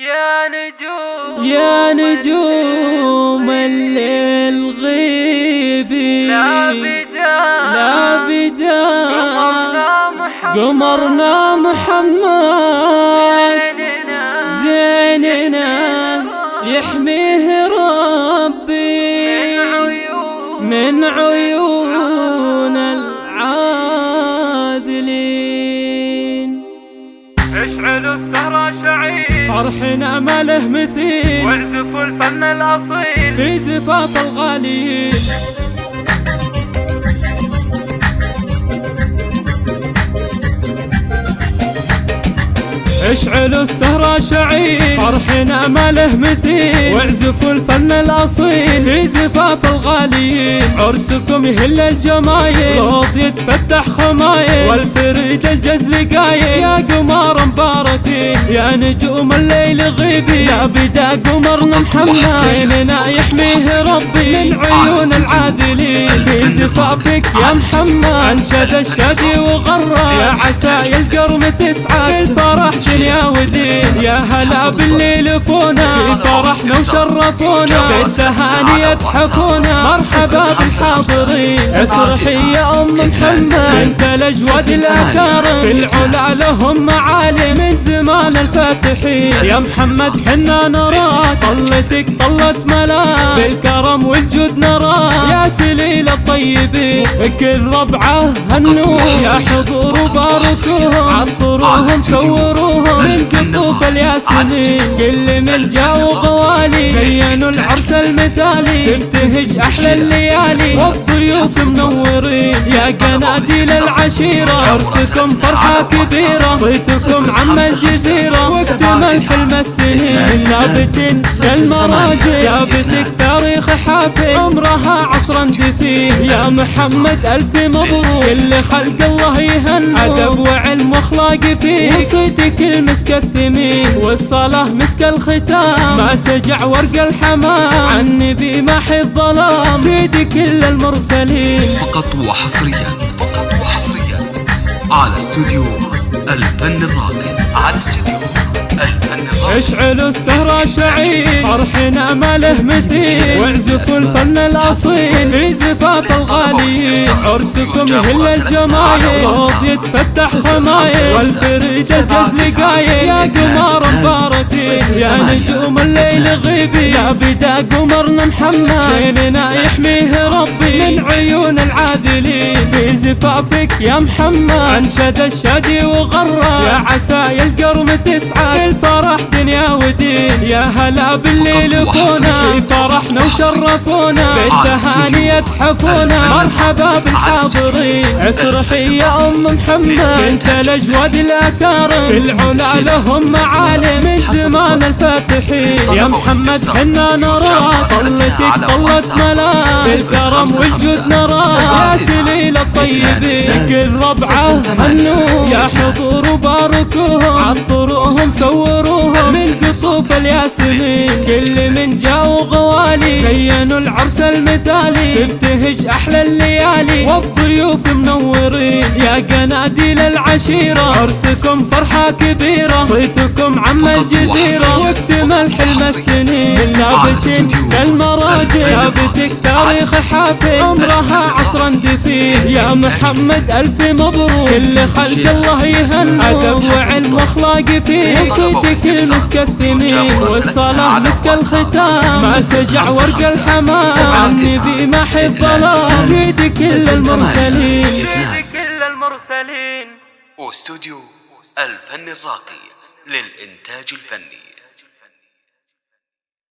يا نجوم الليل غيبي لا بدا قمرنا محمد زيننا يحميه ربي من عيون العاذلين. اشعلوا السهرة شعيل فرحنا ما له مثيل واعزفوا الفن الأصيل في زفاف الغاليين. اشعلوا السهرة شعيل فرحنا ما له مثيل واعزفوا الفن الأصيل في زفاف الغاليين. عرسكم يهل الجمايل روض يتفتح خمايل والفريد الجزل قايل يا قمر مباركين يا نجوم الليل غيبي لا بدا قمرنا محمد زيننا يحميه ربي من عيون العادلين. في زفافك يا محمد انشد الشادي وغرى يا عسى القرم تسعى بالفرح دنيا ودين. يا هلا بالليل فونا في فرحنا وشرفونا بالتهاني يتحفونا مرحبا بالحاضرين. افرحي يا ام محمد بنت الاجواد الاكارم في العلا لهم معالي من زمان الفاتحين. يا محمد حنا نراك طلتك طلت ملاك بالكرم والجود نراك يا سليل الطيبين. كل ربعه هنوه يا حضور وباركوهم عطروهم صوروهم من قطوف الياسمين. كل من جاءوا غوالي زينوا العرس المثالي تبتهج احلى الليالي والضيوف منورين. يا قناديل العشيرة عرسكم فرحة كبيرة صيتكم عم الجزيرة واكتمل حلم السنين. ثابتين كالمراجل ثابتك تاريخ حافل عمرها عصرا دفين. يا محمد الف مبروك كل خلق الله يهنى ادب وعلم واخلاق فيك وصيتك المسك الثمين والصلاة مسك الختام ما سجع ورق الحمام عن نبي محي الظلام سيدي كل المرسلين. فقط وحصريا على استوديو الفن الراقي اشعلوا السهرة شعيل فرحنا ما له مثيل واعزفوا الفن الأصيل في زفاف الغاليين. عرسكم يهل الجمايل روض يتفتح خمايل والفريد الجزل قايل يا قمر مباركين يا نجوم الليل غيبي لا بدا قمرنا محمد زيننا يحميه ربي من عيون العادلين. في زفافك يا محمد انشد الشادي وغرى يا عسى القرم تسعى بالفرح دنيا ودين. يا هلا بالليل فونا في فرحنا وشرفونا بالتهاني يتحفونا مرحبا بالحاضرين. افرحي يا ام محمد بنت الاجواد الاكارم في العلا لهم معالي من زمان الفاتحين. يا محمد حنا نراك طلتك طلت ملاك بالكرم والجود نراك يا سليل الطيبين. كل ربعه هنوه يا حضور وباركوهم عطروهم صوروهم من قطوف الياسمين. كل من جاءوا غوالي زينوا العرس المثالي تبتهج احلى الليالي والضيوف منورين. يا قناديل العشيرة عرسكم فرحة كبيرة صيتكم عم الجزيرة واكتمل حلم السنين. ثابتين كالمراجل ثابتك تاريخ حافل عمرها عصرا دفين. يا محمد الف مبروك كل خلق الله يهنى ادب وعلم واخلاق فيك وصيتك المسك الثمين والصلاة مسك الختام ما سجع ورق الحمام عن نبي محي الظلام سيدي كل المرسلين. واستوديو الفن الراقي للإنتاج الفني.